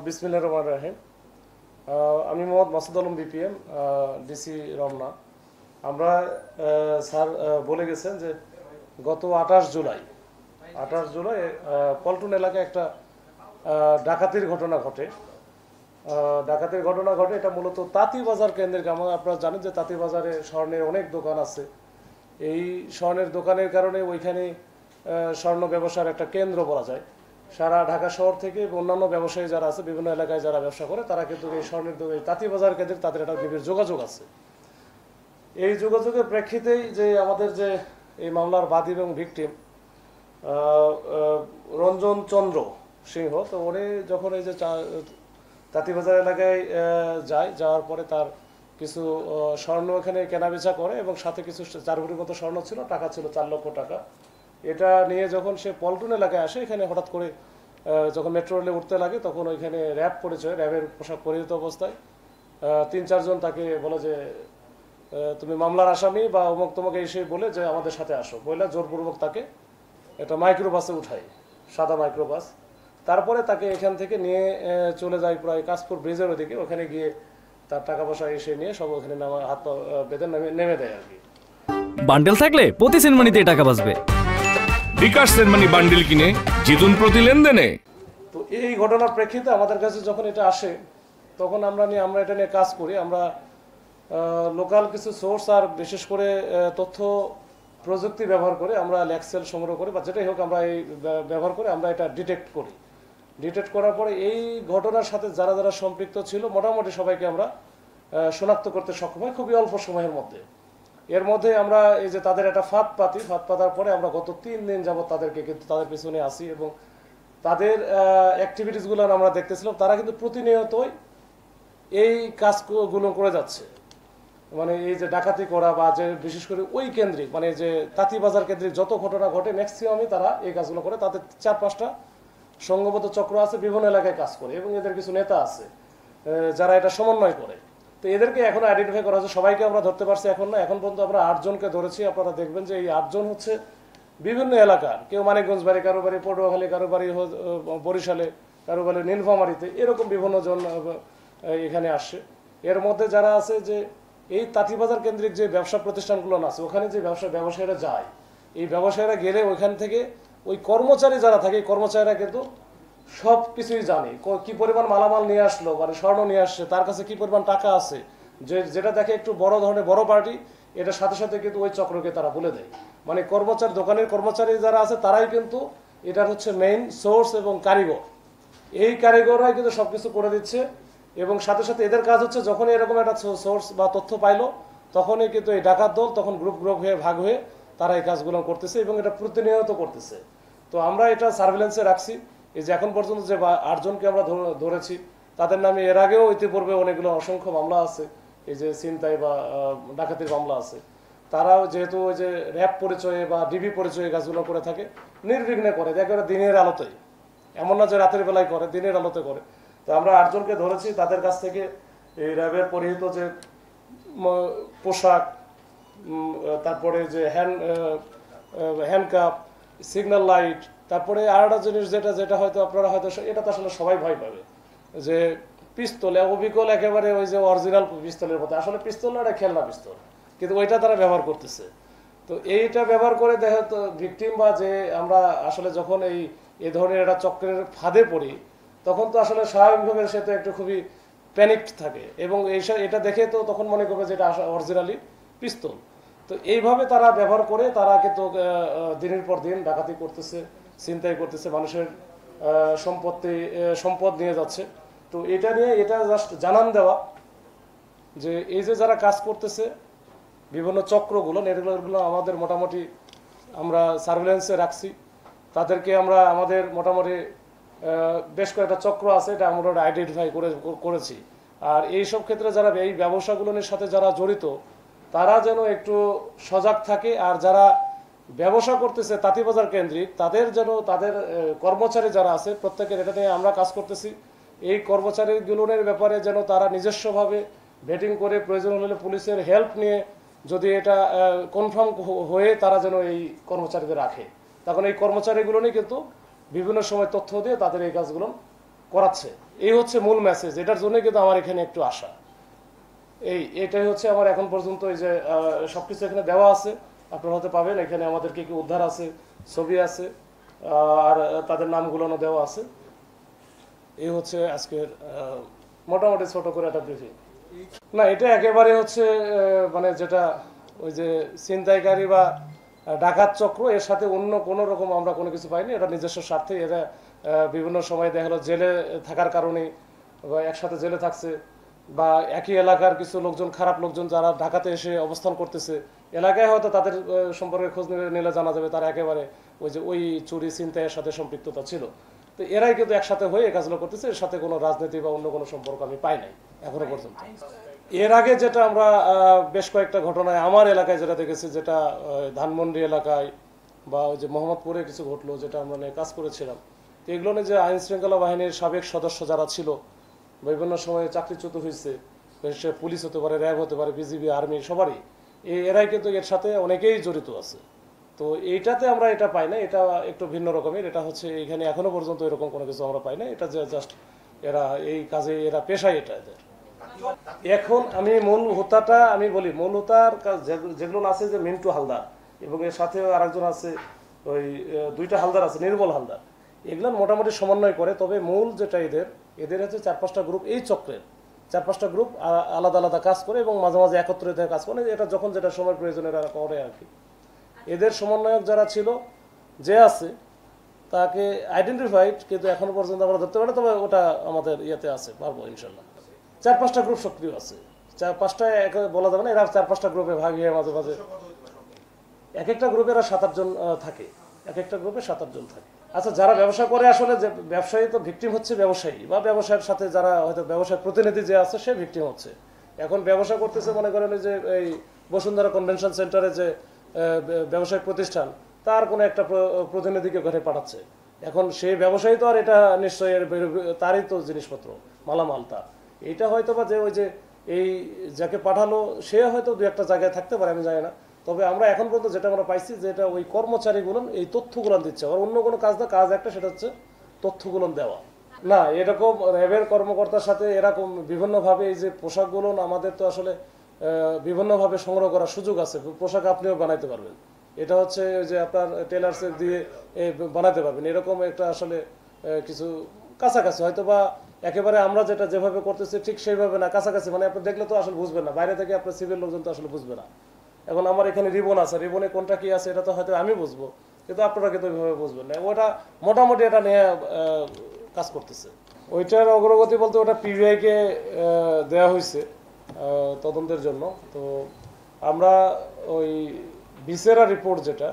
বিসমিল্লাহির রহমানির রহিম। আমি মোহাম্মদ মাসুদ আলম বিপিএম, ডিসি রমনা। আমরা স্যার বলে গেছেন যে গত 28 জুলাই পল্টন এলাকায় একটা ডাকাতির ঘটনা ঘটে। এটা মূলত তাঁতিবাজার কেন্দ্রিক। আপনারা জানেন যে তাঁতিবাজারে স্বর্ণের অনেক দোকান আছে। এই স্বর্ণের দোকানের কারণে ওইখানে স্বর্ণ ব্যবসার একটা কেন্দ্র বলা যায়। সারা ঢাকা শহর থেকে অন্যান্য ব্যবসায়ী যারা আছে, বিভিন্ন এলাকায় যারা ব্যবসা করে, তারা কিন্তু এই স্বর্ণের তাঁতিবাজার কেন্দ্রে তাদের একটা নিবিড় যোগাযোগ আছে। এই যোগাযোগের প্রেক্ষিতেই যে আমাদের যে এই মামলার বাদী এবং ভিকটিম রঞ্জন চন্দ্র সিংহ, তো উনি যখন এই যে তাঁতিবাজার এলাকায় যাওয়ার পরে তার কিছু স্বর্ণ এখানে কেনাবেচা করে এবং সাথে কিছু 4 ভরির মতো স্বর্ণ ছিল, টাকা ছিল 4 লক্ষ টাকা। এটা নিয়ে যখন সে পল্টন এলাকায় আসে, এখানে হঠাৎ করে যখন মেট্রো রেলে উঠতে লাগে, তখন ওইখানে র্যাবের পোশাক পরিহিত অবস্থায় 3-4 জন তাকে বলে যে তুমি মামলার আসামি বা অমুক তোমাকে এসে বলে যে আমাদের সাথে আসো, বইলা জোরপূর্বক তাকে একটা মাইক্রোবাসে উঠায়, সাদা মাইক্রোবাস। তারপরে তাকে এখান থেকে নিয়ে চলে যায় প্রায় কাশপুর ব্রিজের ওদিকে। ওখানে গিয়ে তার টাকা পয়সা এসে নিয়ে সব ওখানে হাত পা বেঁধে নেমে দেয় আর কি। বান্ডেল থাকলে প্রতি সেনমানিতে টাকা বাঁচবে। বিকাশ সেনমানি বান্ডেল কিনে জিতুন প্রতি লেনদেনে। তো এই ঘটনার প্রেক্ষিতে আমাদের কাছে যখন এটা আসে, তখন আমরা এটা নিয়ে কাজ করি। আমরা লোকাল কিছু সোর্স আর বিশেষ করে তথ্য প্রযুক্তি ব্যবহার করে আমরা ল্যাক্সেল সংগ্রহ করি বা যেটাই হোক, আমরা এই ব্যবহার করে আমরা এটা ডিটেক্ট করি। ডিটেক্ট করার পরে এই ঘটনার সাথে যারা যারা সম্পৃক্ত ছিল মোটামুটি সবাইকে আমরা শনাক্ত করতে সক্ষম হই খুবই অল্প সময়ের মধ্যে। এর মধ্যে আমরা এই যে তাদের একটা ফাঁদ পাতার পরে আমরা গত 3 দিন যাবত তাদেরকে কিন্তু তাদের পিছনে আসি এবং তাদের অ্যাক্টিভিটিসগুলো আমরা দেখতেছিলাম। তারা কিন্তু প্রতিনিয়তই এই কাজগুলো করে যাচ্ছে। মানে এই যে ডাকাতি করা বা যে বিশেষ করে ওই কেন্দ্রিক, মানে যে তাঁতিবাজার কেন্দ্রিক যত ঘটনা ঘটে ম্যাক্সিমামই তারা এই কাজগুলো করে। তাদের 4-5টা সংঘবদ্ধ চক্র আছে, বিভিন্ন এলাকায় কাজ করে এবং এদের কিছু নেতা আছে যারা এটা সমন্বয় করে। তো এদেরকে এখন আইডেন্টিফাই করা হচ্ছে। সবাইকে আমরা ধরতে পারছি এখন না, এখন পর্যন্ত আমরা 8 জনকে ধরেছি। আপনারা দেখবেন যে এই 8 জন হচ্ছে বিভিন্ন এলাকার, কেউ মানিকগঞ্জ বাড়ি, কারো বাড়ি পটুয়াখালী, কারো বাড়ি বরিশালে, কারো বাড়ি নীলফামারীতে, এরকম বিভিন্ন জন এখানে আসছে। এর মধ্যে যারা আছে যে এই তাঁতিবাজার কেন্দ্রিক যে ব্যবসা প্রতিষ্ঠানগুলো আছে, ওখানে যে ব্যবসায়ীরা যায়, এই ব্যবসায়ীরা গেলে ওইখান থেকে ওই কর্মচারী যারা থাকে, এই কর্মচারীরা কিন্তু সব কিছুই জানে, কি পরিমাণ মালামাল নিয়ে আসলো, মানে স্বর্ণ নিয়ে আসছে, তার কাছে কি পরিমাণ টাকা আছে। যেটা দেখে একটু বড় ধরনের বড় পার্টি, এটার সাথে সাথে কিন্তু ওই চক্রকে তারা বলে দেয়। মানে দোকানের কর্মচারী যারা আছে তারাই কিন্তু এটার হচ্ছে মেইন সোর্স এবং কারিগর। এই কারিগররাই কিন্তু সবকিছু করে দিচ্ছে এবং সাথে সাথে এদের কাজ হচ্ছে যখনই এরকম একটা সোর্স বা তথ্য পাইলো, তখনই কিন্তু এই ডাকাত দল তখন গ্রুপ হয়ে ভাগ হয়ে তারা এই কাজগুলো করতেছে এবং এটা প্রতিনিয়ত করতেছে। তো আমরা এটা সার্ভেলেন্সে রাখছি। এই যে এখন পর্যন্ত যে 8 জনকে আমরা ধরেছি, তাদের নামে এর আগেও ইতিপূর্বে অনেকগুলো অসংখ্য মামলা আছে, এই যে ছিনতাই বা ডাকাতির মামলা আছে। তারাও যেহেতু ওই যে র্যাব পরিচয়ে বা ডিবি পরিচয়ে কাজগুলো করে থাকে, নির্বিঘ্নে করে, একেবারে দিনের আলোতেই, এমন না যে রাতের বেলায় করে, দিনের আলোতে করে। তো আমরা 8 জনকে ধরেছি। তাদের কাছ থেকে এই র্যাবের পরিহিত যে পোশাক, তারপরে যে হ্যান্ডকাপ, সিগন্যাল লাইট, তারপরে আর একটা জিনিস যেটা হয়তো আপনারা হয়তো এটা তো আসলে সবাই ভয় পাবে, যে পিস্তল, অবিকল একেবারে ওই যে অরিজিনাল পিস্তলের মতো, আসলে পিস্তল না, এটা খেলনা পিস্তল, কিন্তু ওইটা তারা ব্যবহার করতেছে। তো এইটা ব্যবহার করে দেখো তো ভিকটিম বা যে আমরা আসলে যখন এই ধরনের একটা চক্রের ফাঁদে পড়ি, তখন তো আসলে স্বাভাবিকভাবে সে তো একটু খুবই প্যানিকড থাকে এবং এটা দেখে তো তখন মনে করবে যে এটা অরিজিনালি পিস্তল। তো এইভাবে তারা ব্যবহার করে তারা কিন্তু দিনের পর দিন ডাকাতি করতেছে, ছিনতাই করতেছে, মানুষের সম্পদ নিয়ে যাচ্ছে। তো এটা জাস্ট জানান দেওয়া যে এই যে যারা কাজ করতেছে বিভিন্ন চক্রগুলো, এগুলো আমাদের মোটামুটি আমরা সার্ভেলেন্সে রাখছি। তাদেরকে আমরা আমাদের মোটামুটি বেশ কয়েকটা চক্র আছে, এটা আমরা আইডেন্টিফাই করেছি। আর এইসব ক্ষেত্রে যারা এই ব্যবসাগুলোর সাথে যারা জড়িত, তারা যেন একটু সজাগ থাকে। আর যারা ব্যবসা করতেছে তাঁতিবাজার কেন্দ্রিক, তাদের কর্মচারী যারা আছে, প্রত্যেকের এটা নিয়ে আমরা কাজ করতেছি। এই কর্মচারীগুলোর ব্যাপারে যেন তারা নিজস্বভাবে ভেটিং করে, প্রয়োজন হলে পুলিশের হেল্প নিয়ে যদি এটা কনফার্ম হয়ে তারা যেন এই কর্মচারীদের রাখে, তখন এই কর্মচারীগুলো নিয়ে কিন্তু বিভিন্ন সময় তথ্য দিয়ে তাদের এই কাজগুলো করাচ্ছে। এই হচ্ছে মূল মেসেজ, এটার জন্য কিন্তু আমার এখানে একটু আশা। এটাই হচ্ছে আমার এখন পর্যন্ত এই যে সবকিছু এখানে দেওয়া আছে, আপনারা হতে পাবেন। এখানে আমাদের কি কি উদ্ধার আছে, ছবি আছে, আর তাদের নামগুলো দেওয়া আছে। এই হচ্ছে আজকের মোটামুটি ছোট করে একটা ব্রিফিং। না, এটা একেবারে হচ্ছে মানে যেটা ওই যে ছিনতাইকারী বা ডাকাত চক্র, এর সাথে অন্য কোনো রকম আমরা কোনো কিছু পাইনি। এটা নিজস্ব স্বার্থে এরা বিভিন্ন সময় দেখা গেলো জেলে থাকার কারণে বা একসাথে জেলে থাকছে, বা একই এলাকার কিছু লোকজন, খারাপ লোকজন যারা ঢাকাতে এসে অবস্থান করতেছে এলাকায়, হয়তো তাদের সম্পর্কে খোঁজ নিলে জানা যাবে তারা একেবারে ওই যে ওই চুরি ছিনতাইয়ের সাথে সম্পৃক্ততা ছিল। তো এরাই কিন্তু একসাথে হয়ে এই কাজগুলো করতেছে, এর সাথে কোনো রাজনীতি বা অন্য কোনো সম্পর্ক আমি পাই নাই এখনো পর্যন্ত। এর আগে যেটা আমরা বেশ কয়েকটা ঘটনায় আমার এলাকায় যেটা দেখেছি, যেটা ধানমন্ডি এলাকায় বা ওই যে মোহাম্মদপুরে কিছু ঘটলো, যেটা আমরা কাজ করেছিলাম, তো এগুলো নিয়ে যে আইন শৃঙ্খলা বাহিনীর সাবেক সদস্য যারা ছিল, বিভিন্ন সময়ে চাকরিচ্যুত হয়েছে, সে পুলিশ হতে পারে, র্যাব হতে পারে, বিজিবি, আর্মি, সবারই এরাই কিন্তু এর সাথে অনেকেই জড়িত আছে। তো এইটাতে আমরা এটা পাই না, এটা একটু ভিন্ন রকমের। এটা হচ্ছে এখানে এখনো পর্যন্ত এরকম কোনো কিছু আমরা পাই না। এটা যে জাস্ট এরা এই কাজে এরা পেশায় এটা এদের। এখন আমি মূল হোতাটা আমি বলি, মূল হোতার যেগুলো আছে যে মিন্টু হালদার এবং এর সাথে আরেকজন আছে, ওই দুইটা হালদার আছে, নির্মল হালদার, এগুলো মোটামুটি সমন্বয় করে। তবে মূল যেটা এদের হচ্ছে 4-5টা গ্রুপ, এই চক্রের 4-5টা গ্রুপ আলাদা আলাদা কাজ করে এবং মাঝে মাঝে একত্রিত হয়ে কাজ করে। এটা যখন যেটা সময় প্রয়োজন এরা করে আর কি। এদের সমন্বয়ক যারা ছিল, যে আছে, তাকে আইডেন্টিফাইড কিন্তু এখনো পর্যন্ত আমরা ধরতে পারি, তবে ওটা আমাদের ইয়েতে আছে, পারবো ইনশাল্লাহ। 4-5টা গ্রুপ সক্রিয় আছে, 4-5টা বলা যাবে না, এরা 4-5টা গ্রুপে ভাগ হয়ে মাঝে মাঝে এক একটা গ্রুপে এরা 7-8 জন থাকে, এক একটা গ্রুপে 7-8 জন থাকে। আচ্ছা, যারা ব্যবসা করে আসলে, যে ব্যবসায়ী তো ভিকটিম হচ্ছে ব্যবসায়ী, বা ব্যবসায়ের সাথে যারা হয়তো ব্যবসায় প্রতিনিধি যে আছে সে ভিকটিম হচ্ছে। এখন ব্যবসা করতেছে, মনে করেন যে এই বসুন্ধরা কনভেনশন সেন্টারে যে ব্যবসায়িক প্রতিষ্ঠান, তার কোনো একটা প্রতিনিধিকে ঘরে পাঠাচ্ছে। এখন সেই ব্যবসায়ী তো আর এটা নিশ্চয়ই তারই তো জিনিসপত্র, মালামাল তার। এইটা হয়তো বা যে ওই যে এই যাকে পাঠালো সে হয়তো 2-1টা জায়গায় থাকতে পারে, আমি জানি না। তবে আমরা এখন পর্যন্ত যেটা আমরা পাইছি, যেটা ওই কর্মচারীগুলো এই তথ্যগুলো দিচ্ছে, আর অন্য কোনো কাজ না, কাজ একটা, সেটা হচ্ছে তথ্যগুলো দেওয়া। না, এরকম র্যাবের কর্মকর্তার সাথে এরকম বিভিন্নভাবে এই যে পোশাকগুলো আমাদের তো আসলে বিভিন্নভাবে সংগ্রহ করার সুযোগ আছে। পোশাক আপনিও বানাইতে পারবেন, এটা হচ্ছে যে আপনার টেলার্সে দিয়ে বানাতে পারবেন, এরকম একটা আসলে কিছু কাছাকাছি, হয়তো বা একেবারে আমরা যেটা যেভাবে করতেছি ঠিক সেইভাবে না, কাছাকাছি। মানে আপনি দেখলে তো আসলে বুঝবেন না, বাইরে থেকে আপনার সিভিল লোকজন তো আসলে বুঝবে না। এখন আমার এখানে রিবন আছে, রিবনে কোনটা কি আছে এটা তো হয়তো আমি বুঝবো, কিন্তু আপনারা কিন্তু ওইভাবে বুঝবেন না। ওটা মোটামুটি এটা নিয়ে কাজ করতেছে। ওইটার অগ্রগতি বলতে ওটা পিবিআইকে দেওয়া হয়েছে তদন্তের জন্য। তো আমরা ওই ভিসেরা রিপোর্ট, যেটা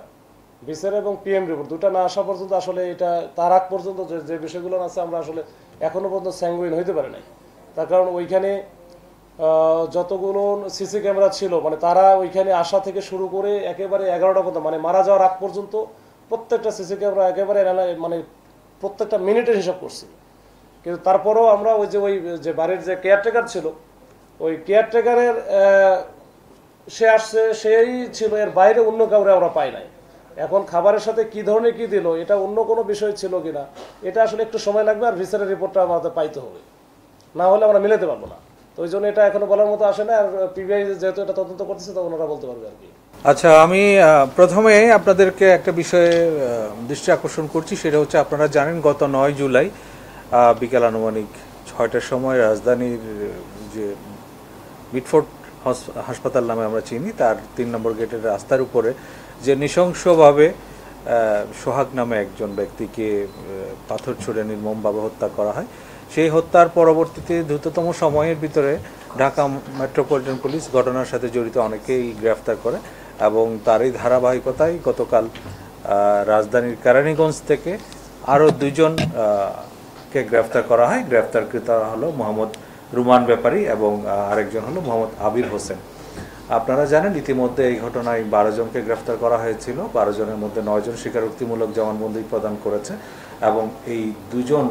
ভিসেরা এবং পিএম রিপোর্ট দুটা না আসা পর্যন্ত আসলে এটা, তার আগ পর্যন্ত যে বিষয়গুলো আছে আমরা আসলে এখনো পর্যন্ত স্যাঙ্গুইন হইতে পারে নাই। তার কারণ ওইখানে যতগুলো সিসি ক্যামেরা ছিল, মানে তারা ওইখানে আসা থেকে শুরু করে একেবারে 11টা পর্যন্ত, মানে মারা যাওয়ার আগ পর্যন্ত প্রত্যেকটা সিসি ক্যামেরা একেবারে মানে প্রত্যেকটা মিনিটের হিসাব করছি। কিন্তু তারপরেও আমরা ওই যে বাড়ির যে কেয়ারটেকার ছিল, ওই কেয়ারটেকারের সে আসছে, সেই ছিল, এর বাইরে অন্য কাউরে আমরা পাই নাই। এখন খাবারের সাথে কি ধরনের কি দিল, এটা অন্য কোনো বিষয় ছিল কিনা, এটা আসলে একটু সময় লাগবে, আর ভিসারের রিপোর্টটা আমাদের পাইতে হবে, না হলে আমরা মিলাতে পারবো না। তো ওই জন্য এটা এখনো বলার মতো আসে না। আর পিবিআই যেহেতু এটা তদন্ত করতেছে, তখন ওরা বলতে পারবে আর কি। আচ্ছা, আমি প্রথমে আপনাদেরকে একটা বিষয়ে দৃষ্টি আকর্ষণ করছি, সেটা হচ্ছে আপনারা জানেন গত 9 জুলাই বিকেল আনুমানিক 6টার সময় রাজধানীর যে মিটফোর্ড হাসপাতাল নামে আমরা চিনি, তার 3 নম্বর গেটের রাস্তার উপরে যে নৃশংসভাবে সোহাগ নামে একজন ব্যক্তিকে পাথর ছুঁড়ে নির্মমভাবে হত্যা করা হয়। সেই হত্যার পরবর্তীতে দ্রুততম সময়ের ভিতরে ঢাকা মেট্রোপলিটন পুলিশ ঘটনার সাথে জড়িত অনেকেই গ্রেফতার করে, এবং তারই ধারাবাহিকতায় গতকাল রাজধানীর কেরানীগঞ্জ থেকে আরও 2 জনকে গ্রেফতার করা হয়। গ্রেফতারকৃত হলো মোহাম্মদ রুমান ব্যাপারী এবং আরেকজন হলো মোহাম্মদ আবির হোসেন। আপনারা জানেন ইতিমধ্যে এই ঘটনায় 12 জনকে গ্রেফতার করা হয়েছিল। 12 জনের মধ্যে 9 জন স্বীকারোক্তিমূলক জবানবন্দি প্রদান করেছে, এবং এই 2 জন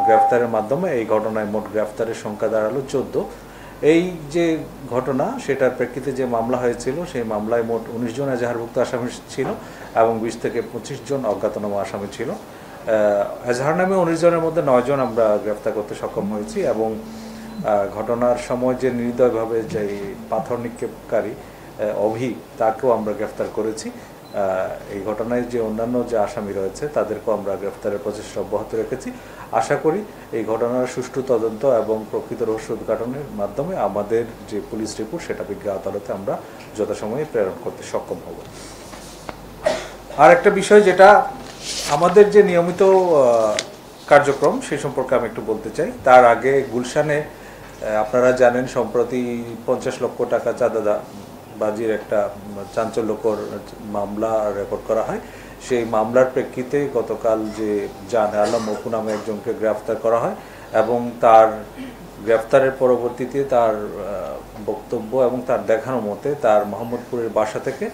গ্রেফতারের মাধ্যমে এই ঘটনায় মোট গ্রেফতারের সংখ্যা দাঁড়ালো 14। এই যে ঘটনা, সেটার প্রেক্ষিতে যে মামলা হয়েছিল, সেই মামলায় মোট 19 জন এজাহারভুক্ত আসামি ছিল এবং 20 থেকে 25 জন অজ্ঞাতনামা আসামি ছিল। এজাহার নামে 19 জনের মধ্যে 9 জন আমরা গ্রেফতার করতে সক্ষম হয়েছি এবং ঘটনার সময় যে নির্দয়ভাবে যে পাথর নিক্ষেপকারী অভি তাকেও আমরা গ্রেফতার করেছি। এই ঘটনায় যে অন্যান্য যে আসামি রয়েছে তাদেরকেও আমরা গ্রেফতারের প্রচেষ্টা অব্যাহত রেখেছি। আশা করি এই ঘটনার সুষ্ঠু তদন্ত এবং প্রকৃত রহস্য উদ্ঘাটনের মাধ্যমে আমাদের যে পুলিশ রিপোর্ট সেটা বিজ্ঞ আদালতে আমরা যথাসময়ে প্রেরণ করতে সক্ষম হব। আর একটা বিষয় যেটা আমাদের যে নিয়মিত কার্যক্রম সে সম্পর্কে আমি একটু বলতে চাই। তার আগে গুলশানে আপনারা জানেন সম্প্রতি 50 লক্ষ টাকা চাঁদাবাজির একটা চাঞ্চল্যকর মামলা রেকর্ড করা হয়। সেই মামলার প্রেক্ষিতে গতকাল যে জান আলম অপু নামে একজনকে গ্রেফতার করা হয় এবং তার গ্রেফতারের পরবর্তীতে তার বক্তব্য এবং তার দেখানো মতে তার মোহাম্মদপুরের বাসা থেকে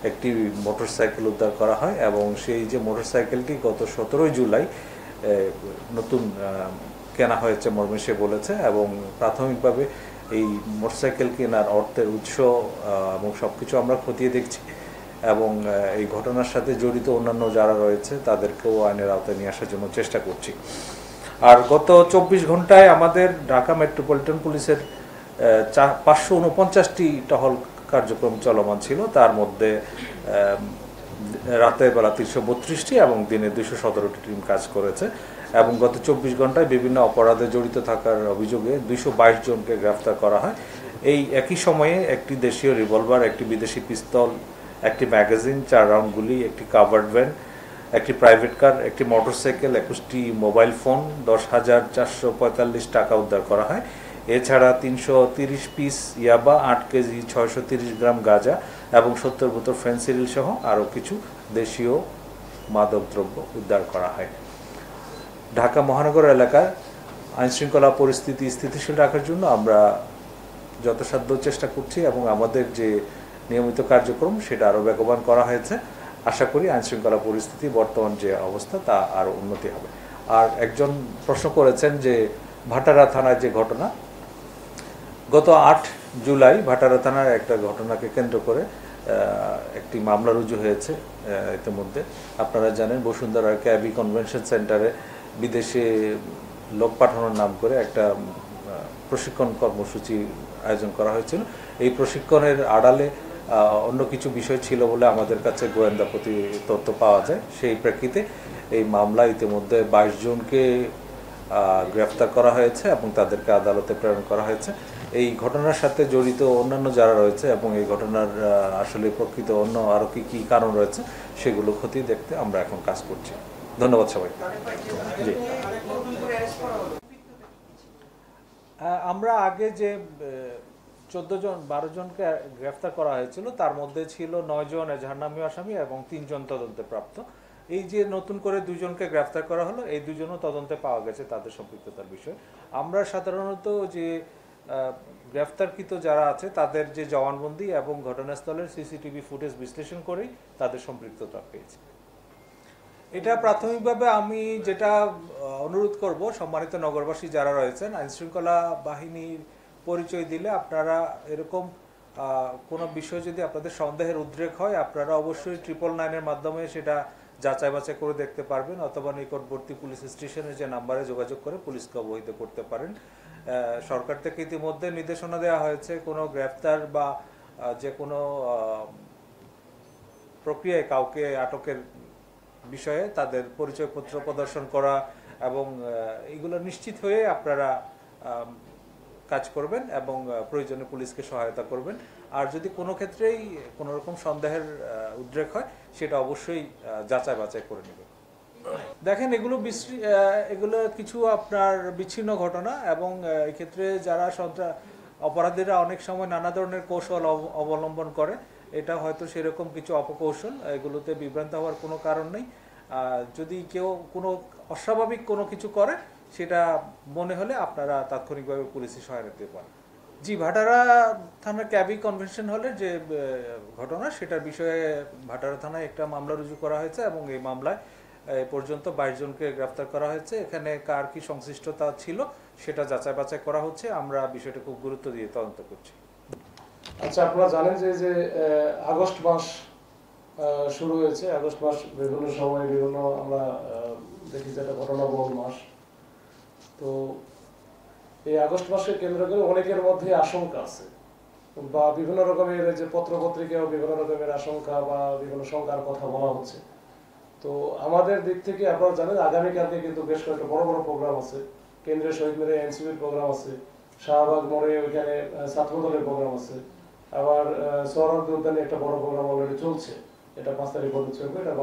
একটি মোটরসাইকেল উদ্ধার করা হয় এবং সেই যে মোটরসাইকেলটি গত 17 জুলাই নতুন কেনা হয়েছে মর্মে সে বলেছে এবং প্রাথমিকভাবে এই মোটরসাইকেল কেনার অর্থের উৎস এবং সবকিছু আমরা খতিয়ে দেখছি এবং এই ঘটনার সাথে জড়িত অন্যান্য যারা রয়েছে তাদেরকেও আইনের আওতায় নিয়ে আসার জন্য চেষ্টা করছি। আর গত 24 ঘন্টায় আমাদের ঢাকা মেট্রোপলিটন পুলিশের 549টি টহল কার্যক্রম চলমান ছিল। তার মধ্যে রাতের বেলা 332টি এবং দিনে 217টি টিম কাজ করেছে এবং গত 24 ঘন্টায় বিভিন্ন অপরাধে জড়িত থাকার অভিযোগে 222 জনকে গ্রেফতার করা হয়। এই একই সময়ে একটি দেশীয় রিভলভার, একটি বিদেশি পিস্তল, একটি ম্যাগাজিন, 4 রাউন্ড গুলি, একটি কাভার্ড ভ্যান, একটি প্রাইভেট কার, একটি মোটরসাইকেল, 21টি মোবাইল ফোন, 10,445 টাকা উদ্ধার করা হয়। এছাড়া 330 পিস ইয়াবা, 8 কেজি 630 গ্রাম গাঁজা এবং 70 বোতল ফেন্সিডিল সহ আরও কিছু দেশীয় মাদকদ্রব্য উদ্ধার করা হয়। ঢাকা মহানগর এলাকায় আইনশৃঙ্খলা পরিস্থিতি স্থিতিশীল রাখার জন্য আমরা যথাসাধ্য চেষ্টা করছি এবং আমাদের যে নিয়মিত কার্যক্রম সেটা আরও বেগবান করা হয়েছে। আশা করি আইনশৃঙ্খলা পরিস্থিতি বর্তমান যে অবস্থা তা আরও উন্নতি হবে। আর একজন প্রশ্ন করেছেন যে ভাটারা থানার যে ঘটনা, গত 8 জুলাই ভাটারা থানার একটা ঘটনাকে কেন্দ্র করে একটি মামলা রুজু হয়েছে। ইতিমধ্যে আপনারা জানেন বসুন্ধরার ক্যাবি কনভেনশন সেন্টারে বিদেশে লোক পাঠানোর নাম করে একটা প্রশিক্ষণ কর্মসূচি আয়োজন করা হয়েছিল। এই প্রশিক্ষণের আড়ালে অন্য কিছু বিষয় ছিল বলে আমাদের কাছে গোয়েন্দা প্রতি তথ্য পাওয়া যায়। সেই প্রেক্ষিতে এই মামলা ইতিমধ্যে 22 জনকে গ্রেফতার করা হয়েছে এবং তাদেরকে আদালতে প্রেরণ করা হয়েছে। এই ঘটনার সাথে জড়িত অন্যান্য যারা রয়েছে এবং এই ঘটনার আসলে প্রকৃত অন্য আরও কি কারণ রয়েছে সেগুলো খতিয়ে দেখতে আমরা এখন কাজ করছি। ধন্যবাদ সবাই। জি, আমরা আগে যে 12 জনকে গ্রেফতার করা হয়েছিল তার মধ্যে ছিল 9 জন এজাহারনামী আসামি এবং 3 জন তদন্তে প্রাপ্ত। এই যে নতুন করে 2 জনকে গ্রেফতার করা হলো, এই 2 জনও তদন্তে পাওয়া গেছে তাদের সম্পৃক্ততার বিষয়। আমরা সাধারণত যে গ্রেফতারকৃত যারা আছে তাদের যে জবানবন্দি এবং ঘটনাস্থলের সিসিটিভি ফুটেজ বিশ্লেষণ করেই তাদের সম্পৃক্ততা পেয়েছি। এটা প্রাথমিকভাবে আমি যেটা অনুরোধ করব সম্মানিত নগরবাসী যারা রয়েছেন, আইনশৃঙ্খলা বাহিনীর পরিচয় দিলে আপনারা এরকম কোনো বিষয় যদি আপনাদের সন্দেহের উদ্রেক হয় আপনারা অবশ্যই 999-এর মাধ্যমে সেটা যাচাই বাছাই করে দেখতে পারবেন অথবা নিকটবর্তী পুলিশ স্টেশনের যে নাম্বারে যোগাযোগ করে পুলিশকে অবহিত করতে পারেন। সরকার থেকে ইতিমধ্যে নির্দেশনা দেওয়া হয়েছে কোনো গ্রেফতার বা যে কোনো প্রক্রিয়ায় কাউকে আটকের বিষয়ে তাদের পরিচয়পত্র প্রদর্শন করা এবং এগুলো নিশ্চিত হয়ে আপনারা কাজ করবেন এবং প্রয়োজনে পুলিশকে সহায়তা করবেন। আর যদি কোনো ক্ষেত্রেই কোনো রকম সন্দেহের উদ্রেক হয় সেটা অবশ্যই যাচাই বাছাই করে নেবেন। দেখেন এগুলো কিছু আপনার বিচ্ছিন্ন ঘটনা এবং এক্ষেত্রে যারা অপরাধীরা অনেক সময় নানা ধরনের কৌশল অবলম্বন করে, এটা হয়তো সেরকম কিছু অপকৌশল, এগুলোতে বিভ্রান্ত হওয়ার কোনো কারণ নেই। যদি কেউ কোনো অস্বাভাবিক কোনো কিছু করে সেটা মনে হলে আপনারা তাৎক্ষণিকভাবে পুলিশের সহায়তা নিতে পারেন। জি, ভাটারা থানার ক্যাবি কনভেনশন হলের যে ঘটনা সেটার বিষয়ে ভাটারা থানায় একটা মামলা রুজু করা হয়েছে এবং এই মামলায় এ পর্যন্ত 22 জনকে গ্রেফতার করা হয়েছে। এখানে কার কি সংশ্লিষ্টতা ছিল সেটা যাচাই বাছাই করা হচ্ছে। আমরা বিষয়টা খুব গুরুত্ব দিয়ে তদন্ত করছি। আচ্ছা, আপনারা জানেন যে আগস্ট মাস শুরু হয়েছে। আগস্ট মাস বিভিন্ন সময় বিভিন্ন আমরা দেখি যে এটা ঘটনাবহুল মাস। তো এই আগস্ট মাসকে কেন্দ্র করে অনেকের মধ্যে আশঙ্কা আছে, বা বিভিন্ন রকমের যে পত্রপত্রিকাও বিভিন্ন রকমের আশঙ্কা বা বিভিন্ন শঙ্কার কথা বলা হচ্ছে। তো আমাদের দিক থেকে আপনারা জানেন আগামীকালকে কিন্তু বেশ কয়েকটা বড় বড় প্রোগ্রাম আছে। কেন্দ্রীয় শহীদ মিনারে এনসিপির প্রোগ্রাম আছে, শাহবাগ মোড়ে ওইখানে ছাত্রদলের প্রোগ্রাম আছে, আবার সোহরাওয়ার্দী উদ্যানে একটা বড় প্রোগ্রাম অলরেডি চলছে, এটা 5 তারিখ পর্যন্ত চলবে, এটা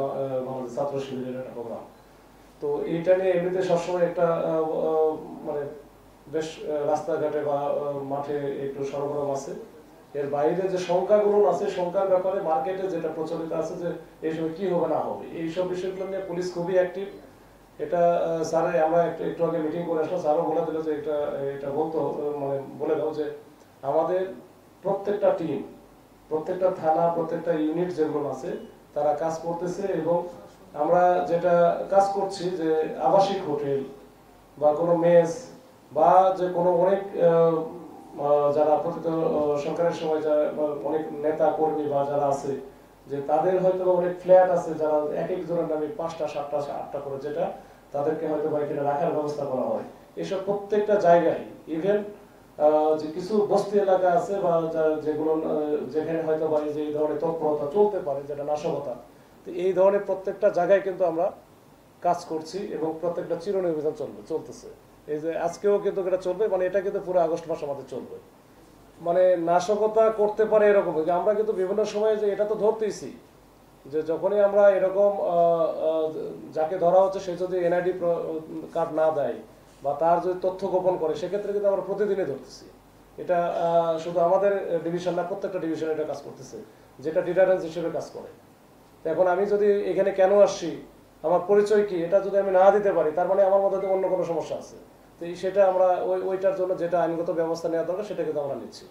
বাংলাদেশ ছাত্র শিবিরের একটা প্রোগ্রাম। তো এইটা নিয়ে এমনিতে সবসময় একটা মানে বেশ রাস্তাঘাটে বা মাঠে একটু সরগরম আছে। এর বাইরে যে সংখ্যাগুলো আছে, সংখ্যার ব্যাপারে মার্কেটে যেটা প্রচলিত আছে যে এই সময় কি হবে না হবে, এইসব বিষয়গুলো নিয়ে পুলিশ খুবই অ্যাক্টিভ। এটা স্যারে আমরা একটু আগে মিটিং করে আসলাম, স্যারও বলে দিল যে এটা বলতো, মানে বলে দাও যে আমাদের প্রত্যেকটা টিম, প্রত্যেকটা থানা, প্রত্যেকটা ইউনিট যেগুলো আছে তারা কাজ করতেছে। এবং আমরা যেটা কাজ করছি যে আবাসিক হোটেল বা কোনো মেস বা যে কোনো অনেক যারা পতিত সরকারের সময় যারা অনেক নেতা কর্মী বা যারা আছে, যে তাদের হয়তো অনেক ফ্ল্যাট আছে, যারা এক একজনের নামে 5টা 7টা 8টা করে, যেটা তাদেরকে হয়তো বা এখানে রাখার ব্যবস্থা করা হয়। এসব প্রত্যেকটা জায়গায়, ইভেন যে কিছু বস্তি এলাকা আছে বা যেগুলো যেখানে হয়তো বা এই যে এই ধরনের তৎপরতা চলতে পারে, যেটা নাশকতা, তো এই ধরনের প্রত্যেকটা জায়গায় কিন্তু আমরা কাজ করছি এবং প্রত্যেকটা চিরুনি অভিযান চলতেছে। এই যে আজকেও কিন্তু এটা চলবে, মানে এটা কিন্তু পুরো আগস্ট মাস আমাদের চলবে। মানে নাশকতা করতে পারে এরকম, আমরা কিন্তু বিভিন্ন সময়ে যে এটা তো ধরতেইছি, যে যখনই আমরা এরকম যাকে ধরা হচ্ছে সে যদি এনআইডি কার্ড না দেয় বা তার যদি তথ্য গোপন করে, সেক্ষেত্রে কিন্তু আমরা প্রতিদিনই ধরতেছি। এটা শুধু আমাদের ডিভিশন না, প্রত্যেকটা ডিভিশন এটা কাজ করতেছে, যেটা ডিটারেন্স হিসেবে কাজ করে। এখন আমি যদি এখানে কেন আসছি, আমার পরিচয় কি, এটা যদি আমি না দিতে পারি, তার মানে আমার মধ্যে অন্য কোনো সমস্যা আছে। তো সেটা আমরা ওইটার জন্য যেটা আইনগত ব্যবস্থা নেওয়া দরকার সেটা কিন্তু আমরা নিচ্ছি।